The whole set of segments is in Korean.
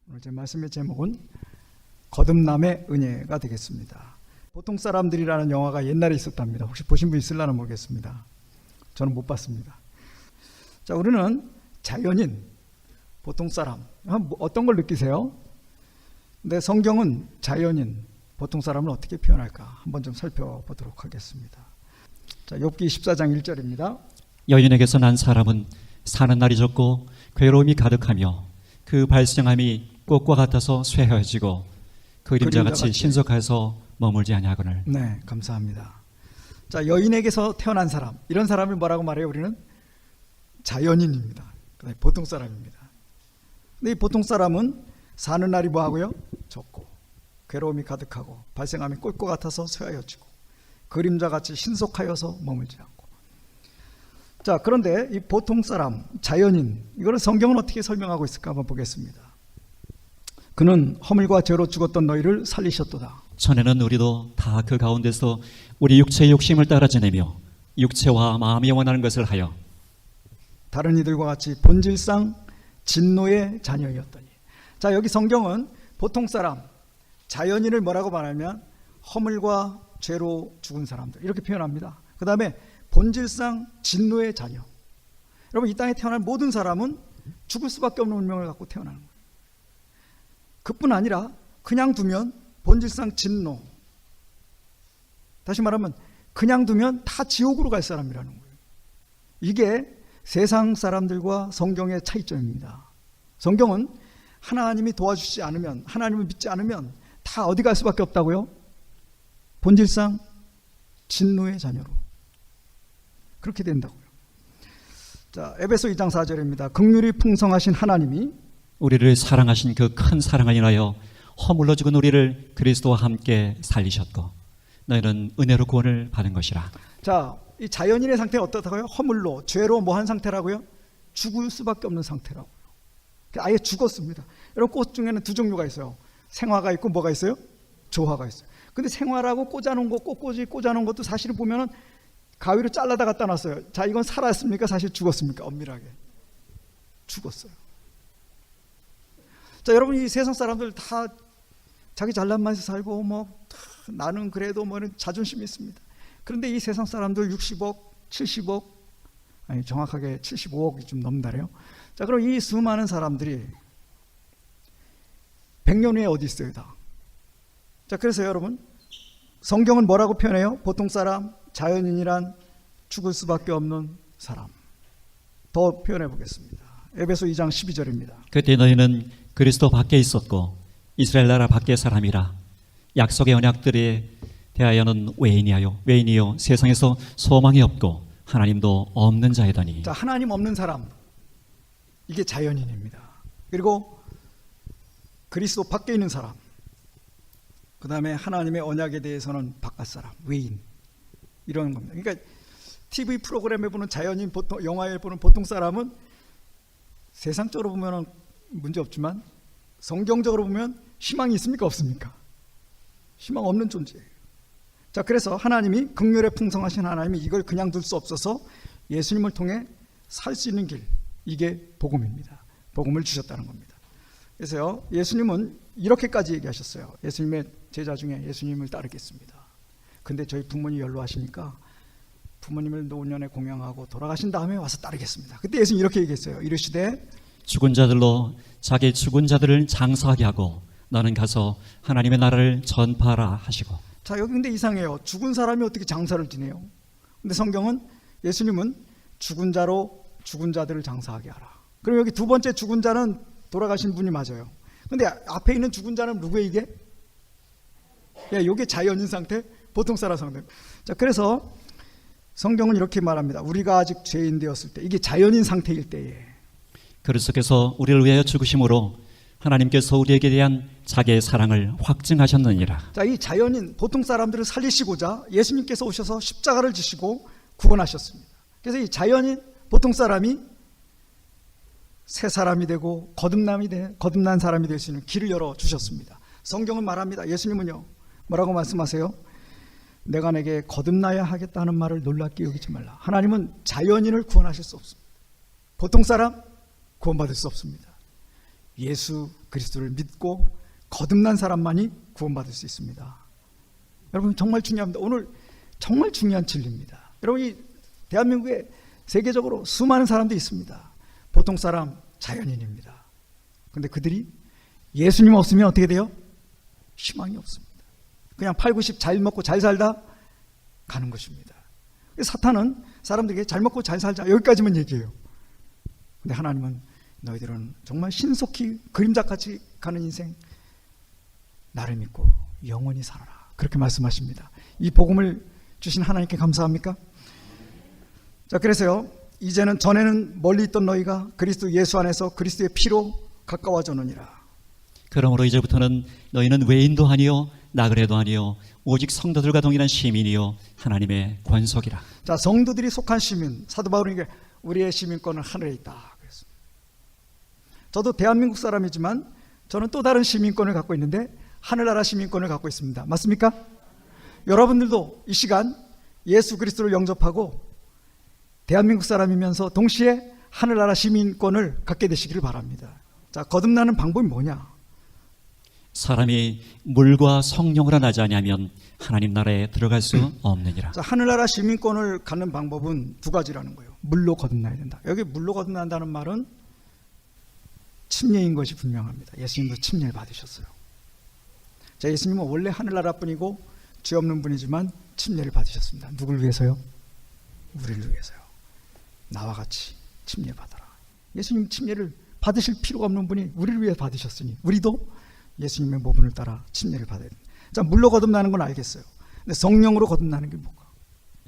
오늘 제 말씀의 제목은 거듭남의 은혜가 되겠습니다. 보통 사람들이라는 영화가 옛날에 있었답니다. 혹시 보신 분 있을려나 모르겠습니다. 저는 못 봤습니다. 자, 우리는 자연인, 보통 사람, 어떤 걸 느끼세요? 근데 성경은 자연인, 보통 사람을 어떻게 표현할까 한번 좀 살펴보도록 하겠습니다. 자, 욥기 14장 1절입니다. 여인에게서 난 사람은 사는 날이 적고 괴로움이 가득하며 그 발생함이 꽃과 같아서 쇠해지고 그림자같이 신속해서 머물지 아니하거늘. 네, 감사합니다. 자, 여인에게서 태어난 사람, 이런 사람을 뭐라고 말해요? 우리는 자연인입니다. 보통 사람입니다. 근데 이 보통 사람은 사는 날이 뭐하고요? 적고 괴로움이 가득하고 발생함이 꽃과 같아서 쇠하여지고 그림자같이 신속하여서 머물지 않고. 자, 그런데 이 보통 사람, 자연인, 이거를 성경은 어떻게 설명하고 있을까 한번 보겠습니다. 그는 허물과 죄로 죽었던 너희를 살리셨도다. 전에는 우리도 다 그 가운데서 우리 육체의 욕심을 따라 지내며 육체와 마음이 원하는 것을 하여 다른 이들과 같이 본질상 진노의 자녀였더니. 자, 여기 성경은 보통 사람, 자연인을 뭐라고 말하면 허물과 죄로 죽은 사람들 이렇게 표현합니다. 그 다음에 본질상 진노의 자녀. 여러분, 이 땅에 태어난 모든 사람은 죽을 수밖에 없는 운명을 갖고 태어나는 거예요. 그뿐 아니라 그냥 두면 본질상 진노. 다시 말하면 그냥 두면 다 지옥으로 갈 사람이라는 거예요. 이게 세상 사람들과 성경의 차이점입니다. 성경은 하나님이 도와주지 않으면, 하나님을 믿지 않으면 다 어디 갈 수밖에 없다고요? 본질상 진노의 자녀로 그렇게 된다고요. 자, 에베소 2장 4절입니다. 긍휼이 풍성하신 하나님이 우리를 사랑하신 그 큰 사랑을 인하여 허물러 죽은 우리를 그리스도와 함께 살리셨고 너희는 은혜로 구원을 받은 것이라. 자, 이 자연인의 상태가 어떻다고요? 허물로, 죄로 뭐 한 상태라고요? 죽을 수밖에 없는 상태라고요. 아예 죽었습니다. 여러분, 꽃 중에는 두 종류가 있어요. 생화가 있고 뭐가 있어요? 조화가 있어요. 근데 생화라고 꽂아놓은 거, 꽃꽂이 꽂아놓은 것도 사실은 보면은 가위로 잘라다 갖다 놨어요. 자, 이건 살았습니까? 사실 죽었습니까? 엄밀하게 죽었어요. 자, 여러분, 이 세상 사람들 다 자기 잘난 맛에 살고 나는 그래도 자존심이 있습니다. 그런데 이 세상 사람들 60억, 70억, 아니 정확하게 75억이 좀 넘는다래요. 자, 그럼 이 수많은 사람들이 100년 후에 어디 있어요, 다? 자, 그래서 여러분, 성경은 뭐라고 표현해요? 보통 사람, 자연인이란 죽을 수밖에 없는 사람. 더 표현해 보겠습니다. 에베소 2장 12절입니다. 그때 너희는 그리스도 밖에 있었고 이스라엘 나라 밖의 사람이라 약속의 언약들에 대하여는 외인이요 세상에서 소망이 없고 하나님도 없는 자이더니. 자, 하나님 없는 사람, 이게 자연인입니다. 그리고 그리스도 밖에 있는 사람, 그 다음에 하나님의 언약에 대해서는 바깥 사람, 외인, 이런 겁니다. 그러니까 TV 프로그램에 보는 자연인, 보통 영화에 보는 보통 사람은 세상적으로 보면 문제 없지만 성경적으로 보면 희망이 있습니까? 없습니까? 희망 없는 존재예요. 자, 그래서 하나님이 긍휼에 풍성하신 하나님이 이걸 그냥 둘 수 없어서 예수님을 통해 살 수 있는 길, 이게 복음입니다. 복음을 주셨다는 겁니다. 그래서요, 예수님은 이렇게까지 얘기하셨어요. 예수님의 제자 중에 예수님을 따르겠습니다. 근데 저희 부모님 연로하시니까 부모님을 노년에 공양하고 돌아가신 다음에 와서 따르겠습니다. 그때 예수님 이렇게 얘기했어요. 이르시되 죽은 자들로 자기 죽은 자들을 장사하게 하고 너는 가서 하나님의 나라를 전파하라 하시고. 자, 여기 근데 이상해요. 죽은 사람이 어떻게 장사를 지내요? 근데 성경은 예수님은 죽은 자로 죽은 자들을 장사하게 하라. 그럼 여기 두 번째 죽은 자는 돌아가신 분이 맞아요. 근데 앞에 있는 죽은 자는 누구예요, 이게? 이게 자연인 상태, 보통 사람 상태. 자, 그래서 성경은 이렇게 말합니다. 우리가 아직 죄인 되었을 때, 이게 자연인 상태일 때에 그리스도께서 우리를 위하여 죽으심으로 하나님께서 우리에게 대한 자기의 사랑을 확증하셨느니라. 자, 이 자연인 보통 사람들을 살리시고자 예수님께서 오셔서 십자가를 지시고 구원하셨습니다. 그래서 이 자연인 보통 사람이 새 사람이 되고 거듭난 사람이 될 수 있는 길을 열어주셨습니다. 성경은 말합니다. 예수님은요, 뭐라고 말씀하세요? 내가 내게 거듭나야 하겠다는 말을 놀랍게 여기지 말라. 하나님은 자연인을 구원하실 수 없습니다. 보통 사람 구원받을 수 없습니다. 예수 그리스도를 믿고 거듭난 사람만이 구원받을 수 있습니다. 여러분 정말 중요합니다. 오늘 정말 중요한 진리입니다. 여러분 이 대한민국에 세계적으로 수많은 사람들이 있습니다. 보통 사람, 자연인입니다. 근데 그들이 예수님 없으면 어떻게 돼요? 희망이 없습니다. 그냥 8, 90 잘 먹고 잘 살다 가는 것입니다. 사탄은 사람들에게 잘 먹고 잘 살자 여기까지만 얘기해요. 근데 하나님은 너희들은 정말 신속히 그림자같이 가는 인생 나를 믿고 영원히 살아라 그렇게 말씀하십니다. 이 복음을 주신 하나님께 감사합니까? 자, 그래서요 이제는 전에는 멀리 있던 너희가 그리스도 예수 안에서 그리스도의 피로 가까워졌느니라. 그러므로 이제부터는 너희는 외인도 아니요 나그네도 아니요 오직 성도들과 동일한 시민이요 하나님의 권속이라. 자, 성도들이 속한 시민, 사도 바울에게 우리의 시민권은 하늘에 있다 그랬습니다. 저도 대한민국 사람이지만 저는 또 다른 시민권을 갖고 있는데 하늘나라 시민권을 갖고 있습니다. 맞습니까? 여러분들도 이 시간 예수 그리스도를 영접하고 대한민국 사람이면서 동시에 하늘나라 시민권을 갖게 되시기를 바랍니다. 자, 거듭나는 방법이 뭐냐? 사람이 물과 성령으로 나지 아니하면 하나님 나라에 들어갈 수 없느니라. 자, 하늘나라 시민권을 갖는 방법은 두 가지라는 거예요. 물로 거듭나야 된다. 여기 물로 거듭난다는 말은 침례인 것이 분명합니다. 예수님도 침례를 받으셨어요. 자, 예수님은 원래 하늘나라 분이고 죄 없는 분이지만 침례를 받으셨습니다. 누굴 위해서요? 우리를 위해서요. 나와 같이 침례 받아라. 예수님 침례를 받으실 필요가 없는 분이 우리를 위해 받으셨으니 우리도 예수님의 모분을 따라 침례를 받아야 됩니다. 자, 물로 거듭나는 건 알겠어요. 근데 성령으로 거듭나는 게 뭔가?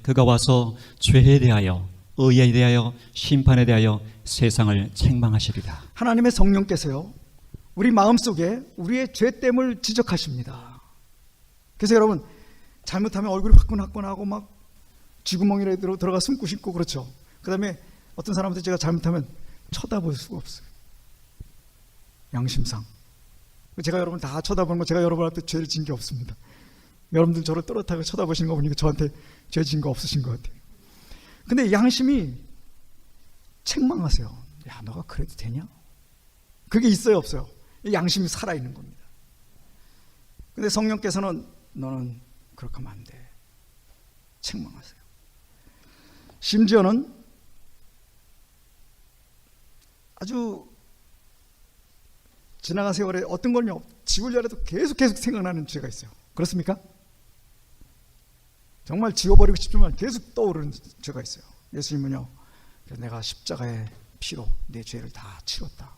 그가 와서 죄에 대하여 의에 대하여 심판에 대하여 세상을 책망하시리라. 하나님의 성령께서요 우리 마음속에 우리의 죄됨을 지적하십니다. 그래서 여러분 잘못하면 얼굴이 화끈화끈하고 막 쥐구멍이라 들어가 숨고 싶고 그렇죠. 그 다음에 어떤 사람한테 제가 잘못하면 쳐다볼 수가 없어요. 양심상 제가 여러분 다 쳐다보는 거 제가 여러분 앞에 죄를 진 게 없습니다. 여러분들 저를 또렷하게 쳐다보시는 거 보니까 저한테 죄 진 거 없으신 것 같아요. 근데 양심이 책망하세요. 야, 너가 그래도 되냐? 그게 있어요 없어요? 양심이 살아있는 겁니다. 근데 성령께서는 너는 그렇게 하면 안 돼. 책망하세요. 심지어는 아주 지나간 세월에 어떤 걸요 지우려도 계속 생각나는 죄가 있어요. 그렇습니까? 정말 지워버리고 싶지만 계속 떠오르는 죄가 있어요. 예수님은요 내가 십자가의 피로 내 죄를 다 치렀다.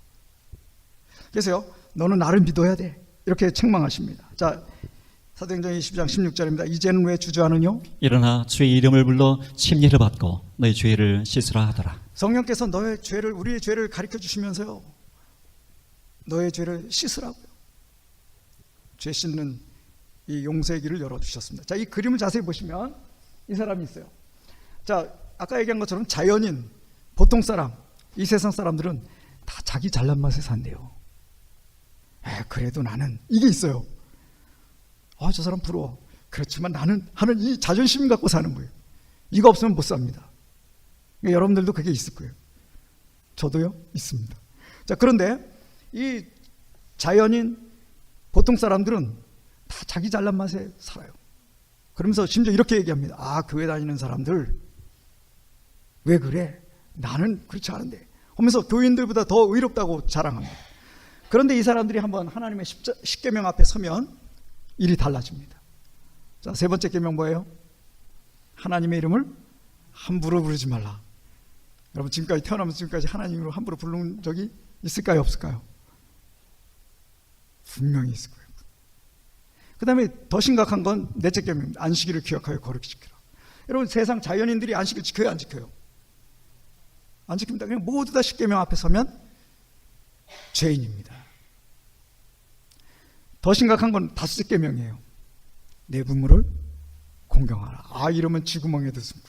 그래서요 너는 나를 믿어야 돼 이렇게 책망하십니다. 자, 사도행전 20장 16절입니다. 이제는 왜 주저하느냐? 일어나 주의 이름을 불러 침례를 받고 너희 죄를 씻으라 하더라. 성령께서 너의 죄를 우리의 죄를 가르쳐 주시면서요 너의 죄를 씻으라고요. 죄 씻는 이 용서의 길을 열어주셨습니다. 자, 이 그림을 자세히 보시면 이 사람이 있어요. 자, 아까 얘기한 것처럼 자연인, 보통 사람, 이 세상 사람들은 다 자기 잘난 맛에 산대요. 그래도 나는 이게 있어요. 저 사람 부러워. 그렇지만 나는 하는 이 자존심 갖고 사는 거예요. 이거 없으면 못 삽니다. 그러니까 여러분들도 그게 있을 거예요. 저도요 있습니다. 자, 그런데 이 자연인 보통 사람들은 다 자기 잘난 맛에 살아요. 그러면서 심지어 이렇게 얘기합니다. 교회 다니는 사람들 왜 그래? 나는 그렇지 않은데 하면서 교인들보다 더 의롭다고 자랑합니다. 그런데 이 사람들이 한번 하나님의 십계명 앞에 서면 일이 달라집니다. 자, 세 번째 계명 뭐예요? 하나님의 이름을 함부로 부르지 말라. 여러분 지금까지 태어나면서 지금까지 하나님 이름으로 함부로 부른 적이 있을까요 없을까요? 분명히 있을 거예요. 그 다음에 더 심각한 건 넷째 계명입니다. 안식일을 기억하여 거룩히 지키라. 여러분 세상 자연인들이 안식일 지켜요 안 지켜요? 안 지킵니다. 그냥 모두 다 십계명 앞에 서면 죄인입니다. 더 심각한 건 다섯째 계명이에요. 내 부모를 공경하라. 이러면 쥐구멍에도 숨고.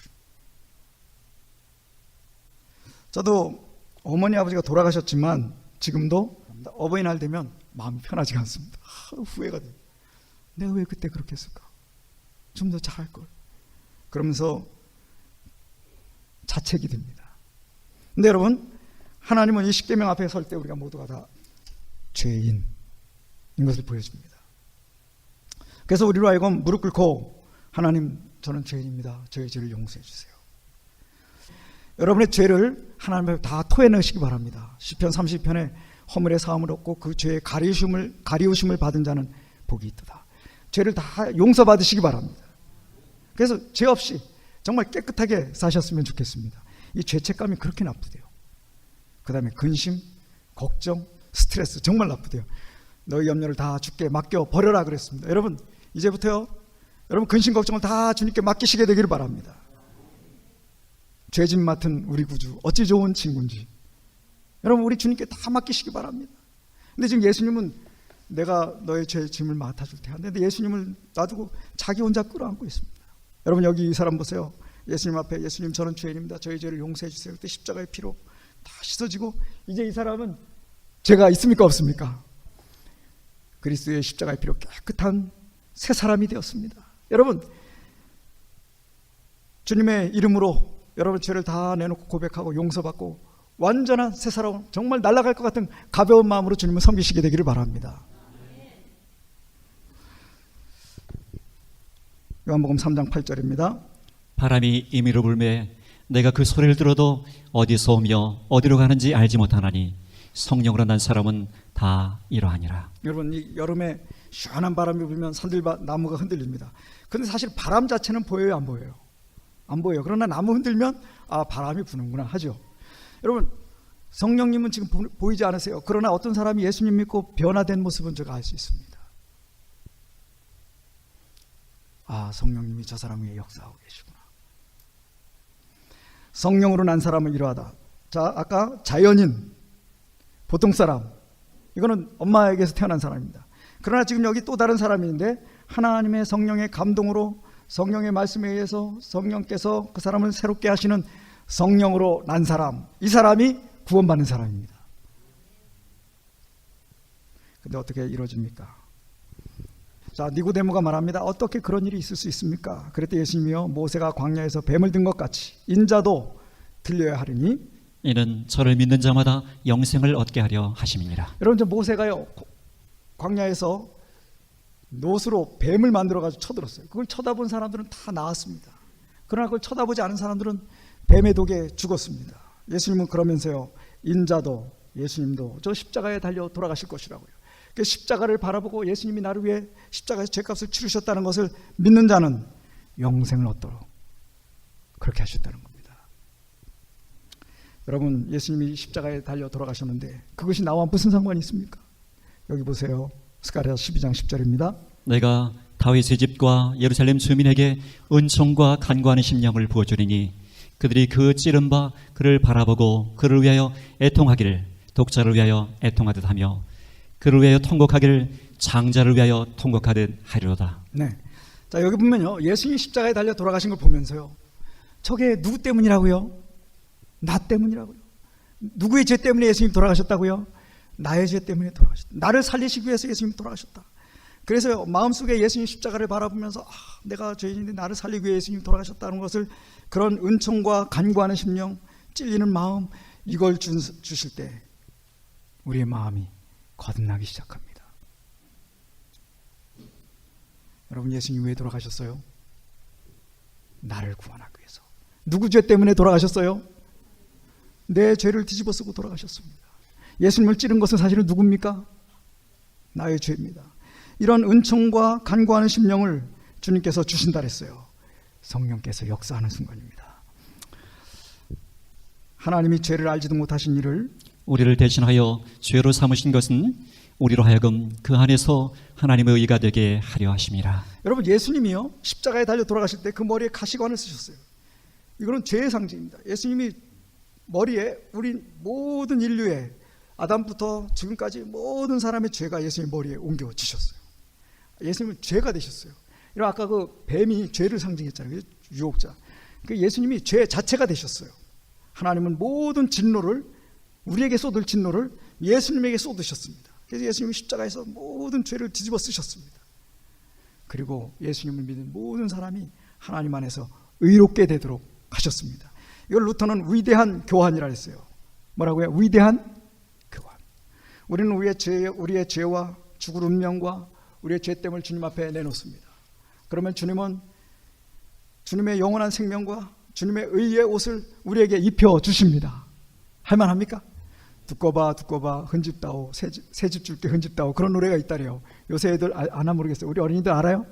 저도 어머니 아버지가 돌아가셨지만 지금도 어버이날 되면 마음이 편하지가 않습니다. 후회가 돼요. 내가 왜 그때 그렇게 했을까? 좀 더 잘할 걸. 그러면서 자책이 됩니다. 근데 여러분 하나님은 이 십계명 앞에 설 때 우리가 모두가 다 죄인인 것을 보여줍니다. 그래서 우리로 하여금 무릎 꿇고 하나님, 저는 죄인입니다. 저의 죄를 용서해 주세요. 여러분의 죄를 하나님 앞에 다 토해내시기 바랍니다. 시편 30편에 허물의 사함을 얻고 그 죄의 가리우심을 받은 자는 복이 있도다. 죄를 다 용서받으시기 바랍니다. 그래서 죄 없이 정말 깨끗하게 사셨으면 좋겠습니다. 이 죄책감이 그렇게 나쁘대요. 그 다음에 근심, 걱정, 스트레스 정말 나쁘대요. 너희 염려를 다 주께 맡겨 버려라 그랬습니다. 여러분, 이제부터요, 여러분 근심 걱정을 다 주님께 맡기시게 되기를 바랍니다. 죄짐 맡은 우리 구주 어찌 좋은 친구인지 여러분, 우리 주님께 다 맡기시기 바랍니다. 근데 지금 예수님은 내가 너의 죄 짐을 맡아줄 테야. 근데 예수님을 놔두고 자기 혼자 끌어안고 있습니다. 여러분, 여기 이 사람 보세요. 예수님 앞에, 예수님 저는 죄인입니다. 저의 죄를 용서해 주세요. 그때 십자가의 피로 다 씻어지고, 이제 이 사람은 죄가 있습니까 없습니까? 그리스도의 십자가의 피로 깨끗한 새 사람이 되었습니다. 여러분, 주님의 이름으로 여러분 죄를 다 내놓고 고백하고 용서받고 완전한 새 사람, 정말 날아갈 것 같은 가벼운 마음으로 주님을 섬기시게 되기를 바랍니다. 요한복음 3장 8절입니다. 바람이 임의로 불매 내가 그 소리를 들어도 어디서 오며 어디로 가는지 알지 못하나니 성령으로 난 사람은 다 이러하니라. 여러분, 이 여름에 시원한 바람이 불면 나무가 흔들립니다. 그런데 사실 바람 자체는 보여요, 안 보여요? 안 보여요. 그러나 나무 흔들면 아, 바람이 부는구나 하죠. 여러분, 성령님은 지금 보이지 않으세요. 그러나 어떤 사람이 예수님 믿고 변화된 모습은 제가 알 수 있습니다. 아, 성령님이 저 사람 위에 역사하고 계시구나. 성령으로 난 사람은 이러하다. 자, 아까 자연인, 보통 사람, 이거는 엄마에게서 태어난 사람입니다. 그러나 지금 여기 또 다른 사람이 있는데 하나님의 성령의 감동으로, 성령의 말씀에 의해서 성령께서 그 사람을 새롭게 하시는 성령으로 난 사람, 이 사람이 구원받는 사람입니다. 근데 어떻게 이루어집니까? 자, 니고데모가 말합니다. 어떻게 그런 일이 있을 수 있습니까? 그랬더니 예수님이요, 모세가 광야에서 뱀을 든 것 같이 인자도 들려야 하리니 이는 저를 믿는 자마다 영생을 얻게 하려 하심이니라. 여러분, 저 모세가요, 광야에서 노스로 뱀을 만들어가지고 쳐들었어요. 그걸 쳐다본 사람들은 다 나았습니다. 그러나 그걸 쳐다보지 않은 사람들은 뱀의 독에 죽었습니다. 예수님은 그러면서요, 인자도, 예수님도 저 십자가에 달려 돌아가실 것이라고요. 그 십자가를 바라보고 예수님이 나를 위해 십자가에서 죄값을 치르셨다는 것을 믿는 자는 영생을 얻도록 그렇게 하셨다는 겁니다. 여러분, 예수님이 십자가에 달려 돌아가셨는데 그것이 나와 무슨 상관이 있습니까? 여기 보세요. 스가랴 12장 10절입니다. 내가 다윗의 집과 예루살렘 주민에게 은총과 간구하는 심령을 부어주리니 그들이 그 찌른 바 그를 바라보고 그를 위하여 애통하기를 독자를 위하여 애통하듯 하며 그를 위하여 통곡하기를 장자를 위하여 통곡하듯 하리로다. 네. 자, 여기 보면요, 예수님이 십자가에 달려 돌아가신 걸 보면서요, 저게 누구 때문이라고요? 나 때문이라고요. 누구의 죄 때문에 예수님 돌아가셨다고요? 나의 죄 때문에 돌아가셨다. 나를 살리시기 위해서 예수님 돌아가셨다. 그래서 마음속에 예수님 십자가를 바라보면서 내가 죄인인데 나를 살리기 위해 예수님 돌아가셨다는 것을, 그런 은총과 간구하는 심령, 찔리는 마음, 이걸 주실 때 우리의 마음이 거듭나기 시작합니다. 여러분, 예수님 왜 돌아가셨어요? 나를 구원하기 위해서. 누구 죄 때문에 돌아가셨어요? 내 죄를 뒤집어 쓰고 돌아가셨습니다. 예수님을 찌른 것은 사실은 누굽니까? 나의 죄입니다. 이런 은총과 간구하는 심령을 주님께서 주신다 그랬어요. 성령께서 역사하는 순간입니다. 하나님이 죄를 알지도 못하신 이를 우리를 대신하여 죄로 삼으신 것은 우리로 하여금 그 안에서 하나님의 의가 되게 하려 하심이라. 여러분, 예수님이요, 십자가에 달려 돌아가실 때 그 머리에 가시관을 쓰셨어요. 이거는 죄의 상징입니다. 예수님이 머리에 우리 모든 인류의, 아담부터 지금까지 모든 사람의 죄가 예수님 머리에 옮겨지셨어요. 예수님은 죄가 되셨어요. 이런 아까 그 뱀이 죄를 상징했잖아요. 유혹자. 그 예수님이 죄 자체가 되셨어요. 하나님은 모든 진노를, 우리에게 쏟을 진노를 예수님에게 쏟으셨습니다. 그래서 예수님이 십자가에서 모든 죄를 뒤집어 쓰셨습니다. 그리고 예수님을 믿는 모든 사람이 하나님 안에서 의롭게 되도록 하셨습니다. 이걸 루터는 위대한 교환이라 했어요. 뭐라고요? 위대한 교환. 우리는 우리의 죄와 죽을 운명과 우리의 죄됨을 주님 앞에 내놓습니다. 그러면 주님은 주님의 영원한 생명과 주님의 의의 옷을 우리에게 입혀 주십니다. 할만합니까? 두꺼봐 흔집다오 새집 줄게 흔집다오, 그런 노래가 있다래요. 요새 애들 아나 모르겠어요. 우리 어린이들 알아요?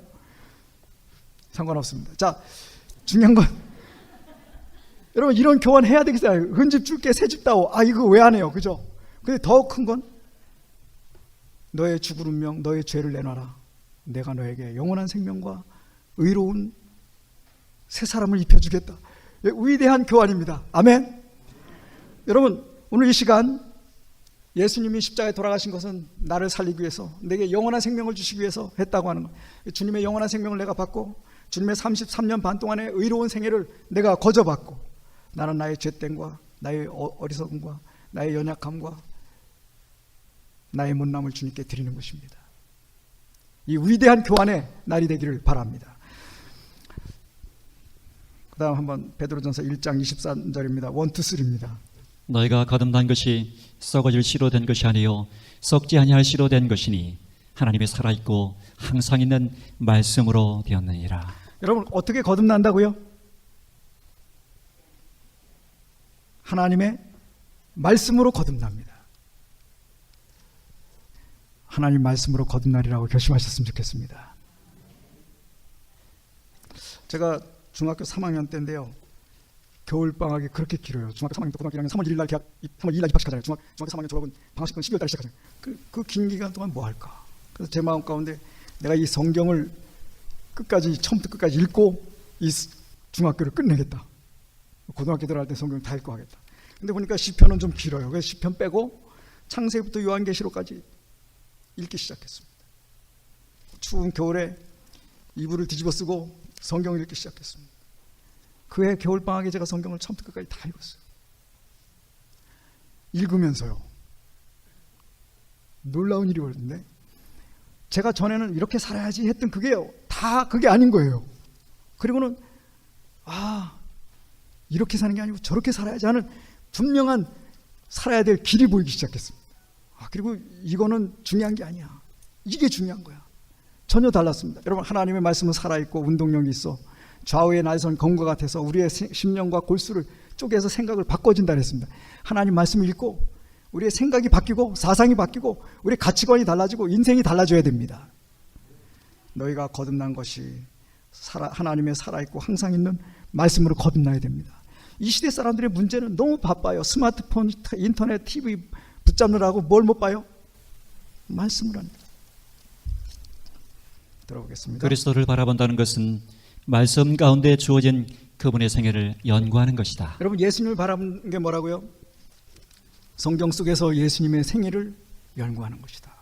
상관없습니다. 자, 중요한 건 여러분 이런 교환 해야 되겠어요. 흔집 줄게 새집 다오. 이거 왜 안 해요? 그죠? 근데 더 큰 건 너의 죽을 운명, 너의 죄를 내놔라. 내가 너에게 영원한 생명과 의로운 새 사람을 입혀주겠다. 위대한 교환입니다. 아멘. 여러분 오늘 이 시간 예수님이 십자가에 돌아가신 것은 나를 살리기 위해서, 내게 영원한 생명을 주시기 위해서 했다고 하는 거예요. 주님의 영원한 생명을 내가 받고 주님의 33년 반 동안의 의로운 생애를 내가 거저받고 나는 나의 죄됨과 나의 어리석음과 나의 연약함과 나의 못남을 주님께 드리는 것입니다. 이 위대한 교환의 날이 되기를 바랍니다. 그 다음 한번 베드로전서 1장 23절입니다. 1, 2, 3입니다. 너희가 거듭난 것이 썩어질 씨로 된 것이 아니요 썩지 아니할 씨로 된 것이니 하나님의 살아있고 항상 있는 말씀으로 되었느니라. 여러분 어떻게 거듭난다고요? 하나님의 말씀으로 거듭납니다. 하나님 말씀으로 거듭나리라고 결심하셨으면 좋겠습니다. 제가 중학교 3학년 때인데요, 겨울방학이 그렇게 길어요. 중학교 3학년 때 고등학교 1학년 3월 1일 날 3월 2일 날 입학식하잖아요. 중학교 3학년 졸업은 방학식은 12월 달에 시작하잖아요. 그 긴 기간 동안 뭐 할까? 그래서 제 마음 가운데 내가 이 성경을 끝까지 처음부터 끝까지 읽고 이 중학교를 끝내겠다. 고등학교 들어갈 때 성경을 다 읽고 하겠다. 근데 보니까 시편은 좀 길어요. 그래서 시편 빼고 창세기부터 요한계시록까지 읽기 시작했습니다. 추운 겨울에 이불을 뒤집어 쓰고 성경을 읽기 시작했습니다. 그해 겨울방학에 제가 성경을 처음부터 끝까지 다 읽었어요. 읽으면서요, 놀라운 일이 벌어졌는데, 제가 전에는 이렇게 살아야지 했던 그게 아닌 거예요. 그리고는 이렇게 사는 게 아니고 저렇게 살아야지 하는 분명한 살아야 될 길이 보이기 시작했습니다. 그리고 이거는 중요한 게 아니야, 이게 중요한 거야. 전혀 달랐습니다. 여러분 하나님의 말씀은 살아있고 운동력이 있어 좌우의 날선 검과 같아서 우리의 심령과 골수를 쪼개서 생각을 바꿔준다 그랬습니다. 하나님 말씀을 읽고 우리의 생각이 바뀌고 사상이 바뀌고 우리의 가치관이 달라지고 인생이 달라져야 됩니다. 너희가 거듭난 것이 하나님의 살아있고 항상 있는 말씀으로 거듭나야 됩니다. 이 시대 사람들의 문제는 너무 바빠요. 스마트폰, 인터넷, TV 붙잡느라고 뭘 못 봐요? 말씀을 합니다. 들어보겠습니다. 그리스도를 바라본다는 것은 말씀 가운데 주어진 그분의 생애를 연구하는 것이다. 여러분 예수님을 바라보는 게 뭐라고요? 성경 속에서 예수님의 생애를 연구하는 것이다.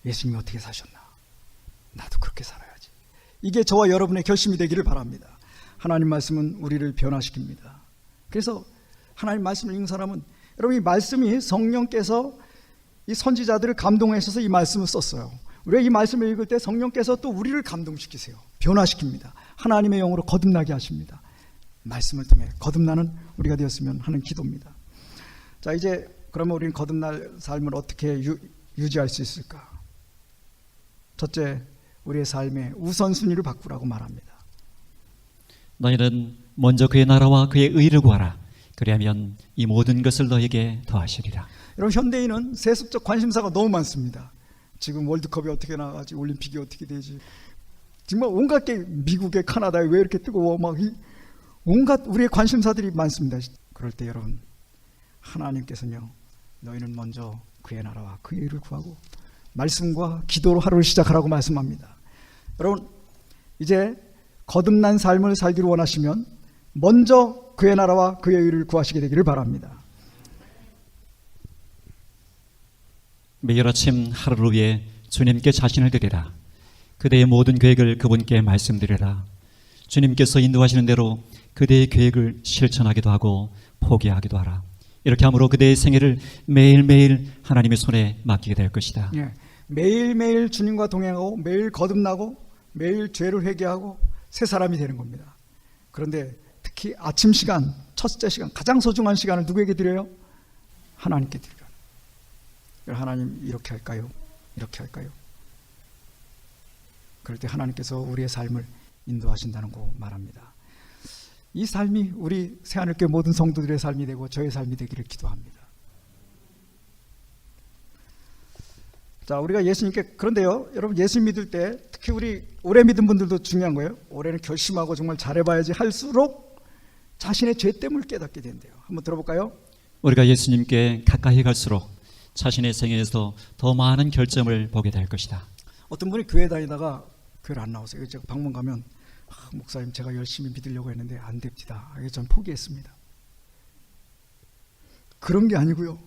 예수님이 어떻게 사셨나? 나도 그렇게 살아야지. 이게 저와 여러분의 결심이 되기를 바랍니다. 하나님 말씀은 우리를 변화시킵니다. 그래서 하나님 말씀을 읽는 사람은, 여러분 이 말씀이 성령께서 이 선지자들을 감동하셔서 이 말씀을 썼어요. 우리가 이 말씀을 읽을 때 성령께서 또 우리를 감동시키세요. 변화시킵니다. 하나님의 영으로 거듭나게 하십니다. 말씀을 통해 거듭나는 우리가 되었으면 하는 기도입니다. 자, 이제 그러면 우리는 거듭날 삶을 어떻게 유지할 수 있을까? 첫째, 우리의 삶의 우선순위를 바꾸라고 말합니다. 너희는 먼저 그의 나라와 그의 의를 구하라. 그리하면 이 모든 것을 너에게 더하시리라. 여러분 현대인은 세속적 관심사가 너무 많습니다. 지금 월드컵이 어떻게 나가지, 올림픽이 어떻게 되지, 정말 온갖 게, 미국에 카나다에 왜 이렇게 뜨거워, 막 온갖 우리의 관심사들이 많습니다. 그럴 때 여러분 하나님께서는요, 너희는 먼저 그의 나라와 그의 의를 구하고 말씀과 기도로 하루를 시작하라고 말씀합니다. 여러분 이제 거듭난 삶을 살기를 원하시면 먼저 그의 나라와 그의 의를 구하시게 되기를 바랍니다. 매일 아침 하루를 위해 주님께 자신을 드리라. 그대의 모든 계획을 그분께 말씀드리라. 주님께서 인도하시는 대로 그대의 계획을 실천하기도 하고 포기하기도 하라. 이렇게 함으로 그대의 생애를 매일매일 하나님의 손에 맡기게 될 것이다. 매일매일 주님과 동행하고 매일 거듭나고 매일 죄를 회개하고 새 사람이 되는 겁니다. 그런데 특히 아침 시간, 첫째 시간, 가장 소중한 시간을 누구에게 드려요? 하나님께 드려요. 하나님 이렇게 할까요? 이렇게 할까요? 그럴 때 하나님께서 우리의 삶을 인도하신다는 거 말합니다. 이 삶이 우리 새하늘교회 모든 성도들의 삶이 되고 저의 삶이 되기를 기도합니다. 자, 우리가 예수님께, 그런데요, 여러분, 예수 믿을 때 특히 우리 오래 믿은 분들도 중요한 거예요. 올해는 결심하고 정말 잘해봐야지 할수록 자신의 죄됨을 깨닫게 된대요. 한번 들어볼까요? 우리가 예수님께 가까이 갈수록 자신의 생애에서 더 많은 결점을 보게 될 것이다. 어떤 분이 교회 다니다가 교회를 안 나오세요. 제가 방문 가면 목사님 제가 열심히 믿으려고 했는데 안 됩니다. 전 포기했습니다. 그런 게 아니고요.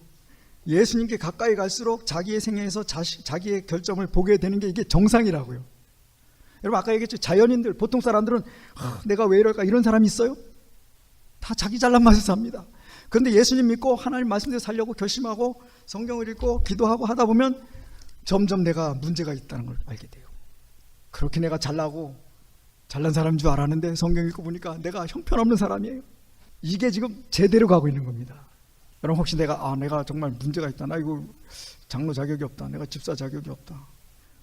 예수님께 가까이 갈수록 자기의 생애에서 자기의 결점을 보게 되는 게 이게 정상이라고요. 여러분 아까 얘기했죠. 자연인들, 보통 사람들은 내가 왜 이럴까 이런 사람이 있어요? 다 자기 잘난 맛을 삽니다. 그런데 예수님 믿고 하나님 말씀대로 살려고 결심하고 성경을 읽고 기도하고 하다 보면 점점 내가 문제가 있다는 걸 알게 돼요. 그렇게 내가 잘난 사람인 줄 알았는데 성경 읽고 보니까 내가 형편없는 사람이에요. 이게 지금 제대로 가고 있는 겁니다. 여러분 혹시 내가 정말 문제가 있다. 나 이거 장로 자격이 없다. 내가 집사 자격이 없다.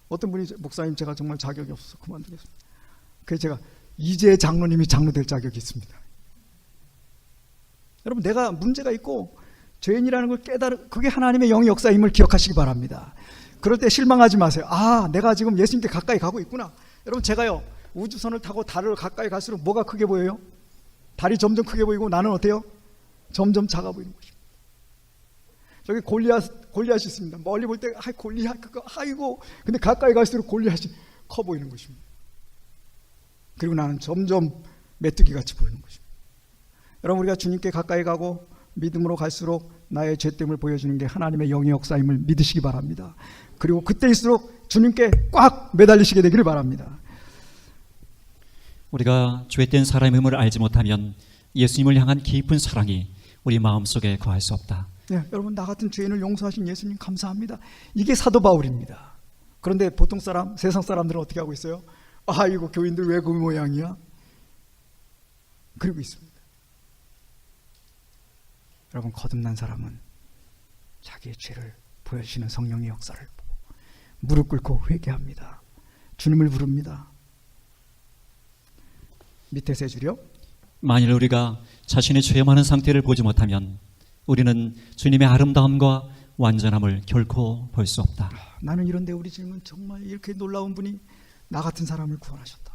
어떤 분이 목사님 제가 정말 자격이 없어서 그만두겠습니다. 그래서 제가 이제 장로님이 장로 될 자격이 있습니다. 여러분 내가 문제가 있고 죄인이라는 걸 그게 하나님의 영의 역사임을 기억하시기 바랍니다. 그럴 때 실망하지 마세요. 내가 지금 예수님께 가까이 가고 있구나. 여러분 제가요 우주선을 타고 달을 가까이 갈수록 뭐가 크게 보여요? 달이 점점 크게 보이고 나는 어때요? 점점 작아 보이는 것입니다. 저기 골리앗이 있습니다. 멀리 볼 때 골리앗 그거 아이고, 근데 가까이 갈수록 골리앗이 커 보이는 것입니다. 그리고 나는 점점 메뚜기 같이 보이는 것입니다. 여러분 우리가 주님께 가까이 가고 믿음으로 갈수록 나의 죄됨을 보여주는 게 하나님의 영의 역사임을 믿으시기 바랍니다. 그리고 그때일수록 주님께 꽉 매달리시게 되기를 바랍니다. 우리가 죄된 사람임을 알지 못하면 예수님을 향한 깊은 사랑이 우리 마음속에 거할 수 없다. 네, 여러분 나 같은 죄인을 용서하신 예수님 감사합니다. 이게 사도 바울입니다. 그런데 보통 사람, 세상 사람들은 어떻게 하고 있어요? 이거 교인들 왜 그 모양이야? 그러고 있습니다. 여러분 거듭난 사람은 자기의 죄를 보여주시는 성령의 역사를 보고 무릎 꿇고 회개합니다. 주님을 부릅니다. 밑에 세 줄이요. 만일 우리가 자신의 죄 많은 상태를 보지 못하면 우리는 주님의 아름다움과 완전함을 결코 볼 수 없다. 나는 이런데 우리 주님은 정말 이렇게 놀라운 분이 나 같은 사람을 구원하셨다.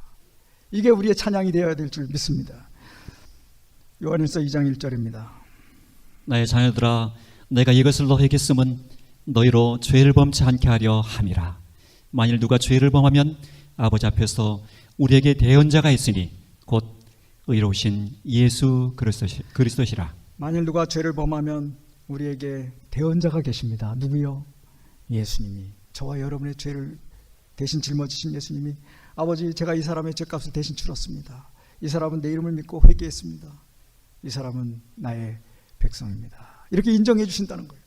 이게 우리의 찬양이 되어야 될 줄 믿습니다. 요한일서 2장 1절입니다. 나의 자녀들아, 내가 이것을 너에게 쓰면 너희로 죄를 범치 않게 하려 함이라. 만일 누가 죄를 범하면 아버지 앞에서 우리에게 대언자가 있으니 곧 의로우신 예수 그리스도시라. 만일 누가 죄를 범하면 우리에게 대언자가 계십니다. 누구요? 예수님이. 저와 여러분의 죄를 대신 짊어지신 예수님이 아버지 제가 이 사람의 죄값을 대신 치렀습니다. 이 사람은 내 이름을 믿고 회개했습니다. 이 사람은 나의 백성입니다. 이렇게 인정해 주신다는 거예요.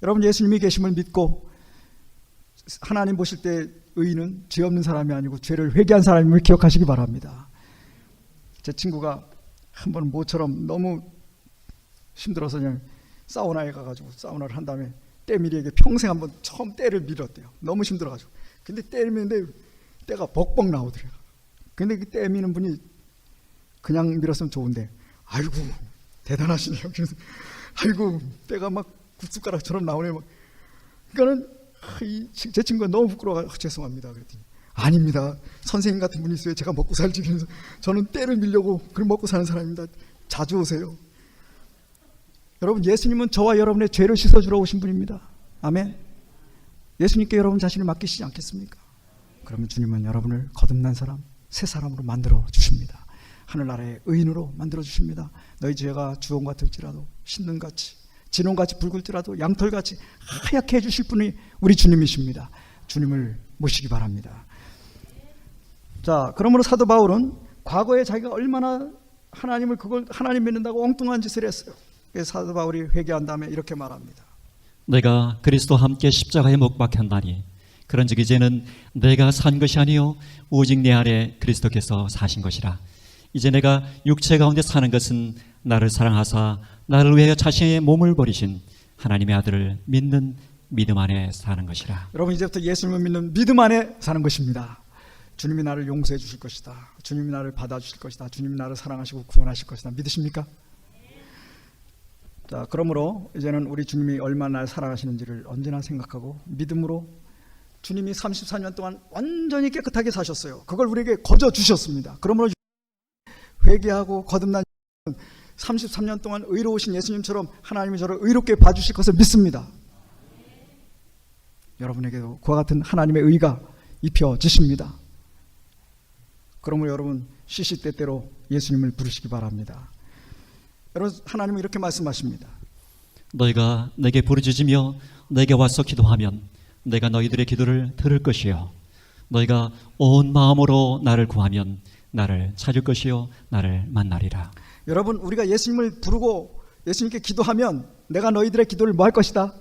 여러분 예수님이 계심을 믿고 하나님 보실 때 의인은 죄 없는 사람이 아니고 죄를 회개한 사람임을 기억하시기 바랍니다. 제 친구가 한 번 모처럼 너무 힘들어서 그냥 사우나에 가가지고 사우나를 한 다음에 때밀이에게 평생 한번 처음 때를 밀었대요. 너무 힘들어가지고. 근데 때미는데 때가 벅벅 나오더래요. 근데 그 때미는 분이 그냥 밀었으면 좋은데 아이고 대단하시네요. 그래서 아이고 때가 막 국숟가락처럼 나오네. 막. 그러니까는 제 친구가 너무 부끄러워서 죄송합니다. 그랬더니 아닙니다. 선생님 같은 분이 있어요. 제가 먹고 살지. 그래서 저는 때를 밀려고 그걸 먹고 사는 사람입니다. 자주 오세요. 여러분 예수님은 저와 여러분의 죄를 씻어주러 오신 분입니다. 아멘. 예수님께 여러분 자신을 맡기시지 않겠습니까? 그러면 주님은 여러분을 거듭난 사람, 새 사람으로 만들어 주십니다. 하늘나라의 의인으로 만들어 주십니다. 너희 죄가 주홍 같을지라도 신능같이 진홍같이 붉을지라도 양털같이 하얗게 해주실 분이 우리 주님이십니다. 주님을 모시기 바랍니다. 자, 그러므로 사도 바울은 과거에 자기가 얼마나 하나님 믿는다고 엉뚱한 짓을 했어요. 그래서 사도 바울이 회개한 다음에 이렇게 말합니다. 내가 그리스도와 함께 십자가에 못 박혔나니 그런즉 이제는 내가 산 것이 아니요 오직 내 안에 그리스도께서 사신 것이라. 이제 내가 육체 가운데 사는 것은 나를 사랑하사 나를 위하여 자신의 몸을 버리신 하나님의 아들을 믿는 믿음 안에 사는 것이라. 여러분 이제부터 예수님을 믿는 믿음 안에 사는 것입니다. 주님이 나를 용서해 주실 것이다. 주님이 나를 받아주실 것이다. 주님이 나를 사랑하시고 구원하실 것이다. 믿으십니까? 자, 그러므로 이제는 우리 주님이 얼마나 나를 사랑하시는지를 언제나 생각하고 믿음으로 주님이 34년 동안 완전히 깨끗하게 사셨어요. 그걸 우리에게 거저 주셨습니다. 그러므로 회개하고 거듭난 33년 동안 의로우신 예수님처럼 하나님이 저를 의롭게 봐주실 것을 믿습니다. 여러분에게도 그와 같은 하나님의 의가 입혀지십니다. 그러므로 여러분 시시때때로 예수님을 부르시기 바랍니다. 여러분 하나님은 이렇게 말씀하십니다. 너희가 내게 부르짖으며 내게 와서 기도하면 내가 너희들의 기도를 들을 것이요 너희가 온 마음으로 나를 구하면 나를 찾을 것이요 나를 만나리라. 여러분 우리가 예수님을 부르고 예수님께 기도하면 내가 너희들의 기도를 뭐 할 것이다?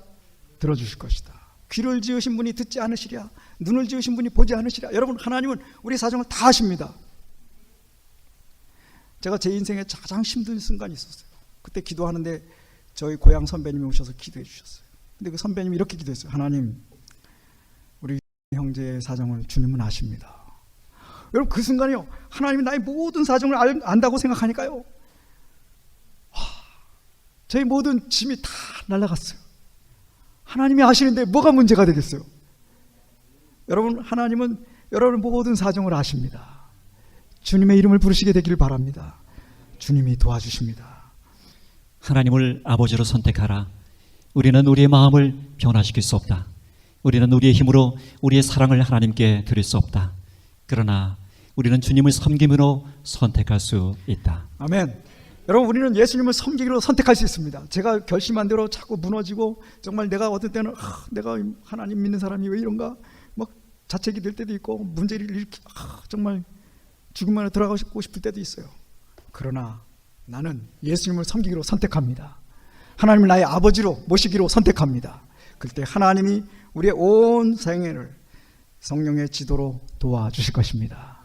들어주실 것이다. 귀를 지으신 분이 듣지 않으시랴, 눈을 지으신 분이 보지 않으시랴. 여러분 하나님은 우리 사정을 다 아십니다. 제가 제 인생에 가장 힘든 순간이 있었어요. 그때 기도하는데 저희 고향 선배님이 오셔서 기도해 주셨어요. 근데 그 선배님이 이렇게 기도했어요. 하나님, 우리 형제의 사정을 주님은 아십니다. 여러분 그 순간에요, 하나님이 나의 모든 사정을 안다고 생각하니까요, 저희 모든 짐이 다 날아갔어요. 하나님이 아시는데 뭐가 문제가 되겠어요? 여러분 하나님은 여러분의 모든 사정을 아십니다. 주님의 이름을 부르시게 되기를 바랍니다. 주님이 도와주십니다. 하나님을 아버지로 선택하라. 우리는 우리의 마음을 변화시킬 수 없다. 우리는 우리의 힘으로 우리의 사랑을 하나님께 드릴 수 없다. 그러나 우리는 주님을 섬김으로 선택할 수 있다. 아멘. 여러분 우리는 예수님을 섬기기로 선택할 수 있습니다. 제가 결심한 대로 자꾸 무너지고 정말 내가 어떤 때는 내가 하나님 믿는 사람이 왜 이런가 막 자책이 될 때도 있고 문제를 일으키 정말 죽음만에 들어가고 싶을 때도 있어요. 그러나 나는 예수님을 섬기기로 선택합니다. 하나님을 나의 아버지로 모시기로 선택합니다. 그때 하나님이 우리의 온 생애를 성령의 지도로 도와주실 것입니다.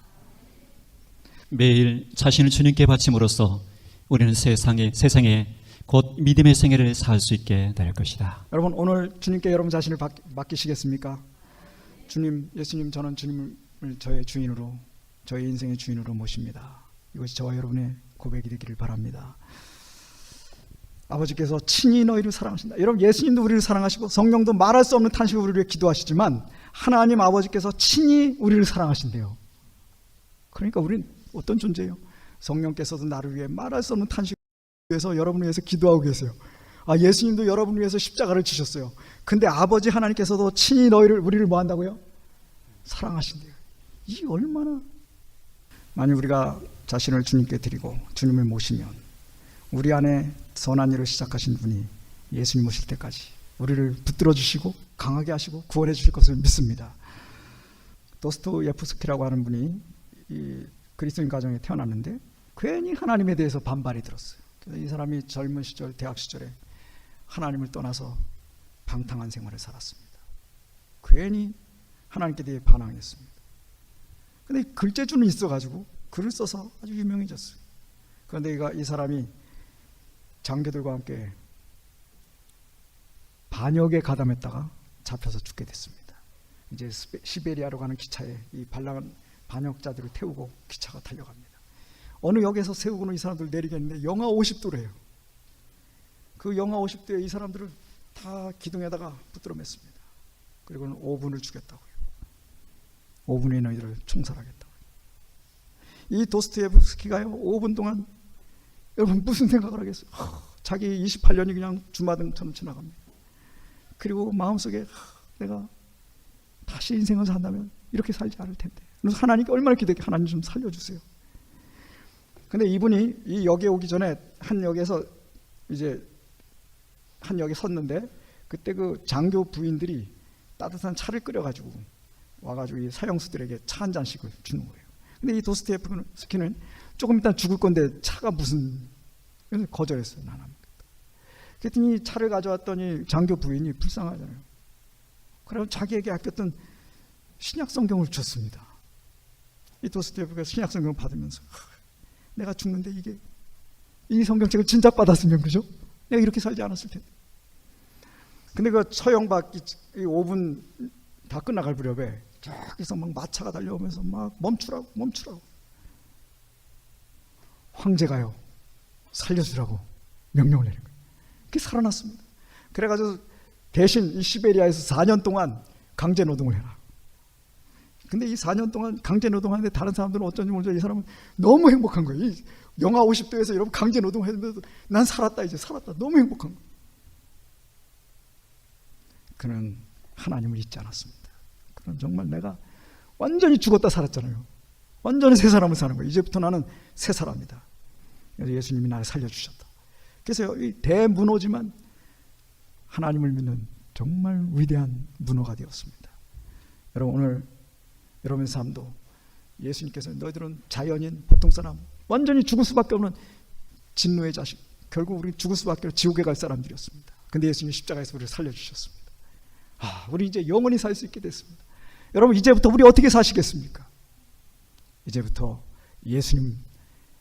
매일 자신을 주님께 바침으로써 우리는 세상에 곧 믿음의 생애를 살 수 있게 될 것이다. 여러분 오늘 주님께 여러분 자신을 맡기시겠습니까? 주님, 예수님, 저는 주님을 저의 주인으로, 저의 인생의 주인으로 모십니다. 이것이 저와 여러분의 고백이 되기를 바랍니다. 아버지께서 친히 너희를 사랑하신다. 여러분 예수님도 우리를 사랑하시고 성령도 말할 수 없는 탄식으로 우리를 위해 기도하시지만 하나님 아버지께서 친히 우리를 사랑하신대요. 그러니까 우리는 어떤 존재예요? 성령께서도 나를 위해 말할 수 없는 탄식을 위해서 여러분을 위해서 기도하고 계세요. 예수님도 여러분을 위해서 십자가를 지셨어요. 근데 아버지 하나님께서도 친히 우리를 뭐 한다고요? 사랑하신대요. 이 얼마나, 만약 우리가 자신을 주님께 드리고 주님을 모시면 우리 안에 선한 일을 시작하신 분이 예수님 오실 때까지 우리를 붙들어 주시고 강하게 하시고 구원해 주실 것을 믿습니다. 도스토예프스키라고 하는 분이 이 그리스도인 가정에 태어났는데 괜히 하나님에 대해서 반발이 들었어요. 이 사람이 젊은 시절, 대학 시절에 하나님을 떠나서 방탕한 생활을 살았습니다. 괜히 하나님께 대해 반항했습니다. 근데 글재주는 있어가지고 글을 써서 아주 유명해졌어요. 그런데 이 사람이 장교들과 함께 반역에 가담했다가 잡혀서 죽게 됐습니다. 이제 시베리아로 가는 기차에 이 반란한 반역자들을 태우고 기차가 달려갑니다. 어느 역에서 세우고는 이 사람들 내리겠는데 영하 50도래요. 그 영하 50도에 이 사람들을 다 기둥에다가 붙들어 맸습니다. 그리고는 5분을 주겠다고요. 5분에 너희들을 총살하겠다고요. 이 도스토예프스키가요 5분 동안 여러분 무슨 생각을 하겠어요? 자기 28년이 그냥 주마등처럼 지나갑니다. 그리고 마음속에 내가 다시 인생을 산다면 이렇게 살지 않을 텐데. 그래서 하나님께 얼마나 기도해, 하나님 좀 살려주세요. 근데 이분이 이 역에 오기 전에 한 역에서 이제 한 역에 섰는데 그때 그 장교 부인들이 따뜻한 차를 끓여가지고 와가지고 이 사형수들에게 차 한 잔씩을 주는 거예요. 근데 이 도스토예프스키는 조금 이따 죽을 건데 차가 무슨, 그래서 거절했어요. 난 안 먹겠다. 그랬더니 차를 가져왔더니 장교 부인이 불쌍하잖아요. 그래서 자기에게 아꼈던 신약 성경을 줬습니다. 이 도스토예프스키가 신약 성경을 받으면서 내가 죽는데 이 성경책을 진작 받았으면 그죠? 내가 이렇게 살지 않았을 텐데. 근데 그 처형받기 5분 다 끝나갈 무렵에 저기서 막 마차가 달려오면서 막 멈추라고 황제가요 살려주라고 명령을 내린 거예요. 그게 살아났습니다. 그래가지고 대신 이 시베리아에서 4년 동안 강제 노동을 해라. 근데 이 4년 동안 강제 노동하는데 다른 사람들은 어쩐지 모르죠. 이 사람은 너무 행복한 거예요. 이 영하 50도에서 여러분 강제 노동했는데도 난 살았다, 이제 살았다. 너무 행복한 거예요. 그는 하나님을 잊지 않았습니다. 그는 정말 내가 완전히 죽었다 살았잖아요. 완전히 새 사람을 사는 거예요. 이제부터 나는 새 사람이다. 그래서 예수님이 나를 살려주셨다. 그래서 이 대문호지만 하나님을 믿는 정말 위대한 문호가 되었습니다. 여러분 오늘 여러분의 삶도 예수님께서 너희들은 자연인 보통 사람 완전히 죽을 수밖에 없는 진노의 자식, 결국 우리 죽을 수밖에 없는 지옥에 갈 사람들이었습니다. 근데 예수님이 십자가에서 우리를 살려주셨습니다. 우리 이제 영원히 살 수 있게 됐습니다. 여러분 이제부터 우리 어떻게 사시겠습니까? 이제부터 예수님,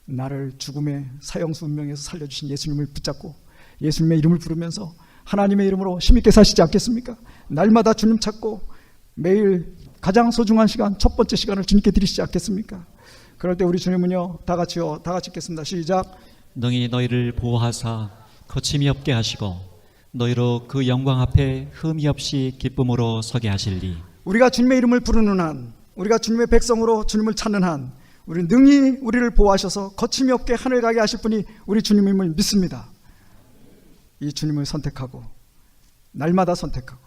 나를 죽음의 사형수 운명에서 살려주신 예수님을 붙잡고 예수님의 이름을 부르면서 하나님의 이름으로 힘있게 사시지 않겠습니까? 날마다 주님 찾고 매일 가장 소중한 시간, 첫 번째 시간을 주님께 드리시지 않겠습니까? 그럴 때 우리 주님은요, 다 같이 읽겠습니다. 시작. 능히 너희를 보호하사 거침이 없게 하시고 너희로 그 영광 앞에 흠이 없이 기쁨으로 서게 하실리. 우리가 주님의 이름을 부르는 한, 우리가 주님의 백성으로 주님을 찾는 한, 우리 능히 우리를 보호하셔서 거침이 없게 하늘 가게 하실 분이 우리 주님임을 믿습니다. 이 주님을 선택하고 날마다 선택하고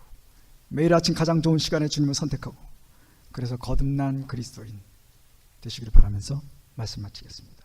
매일 아침 가장 좋은 시간에 주님을 선택하고 그래서 거듭난 그리스도인 되시기를 바라면서 말씀 마치겠습니다.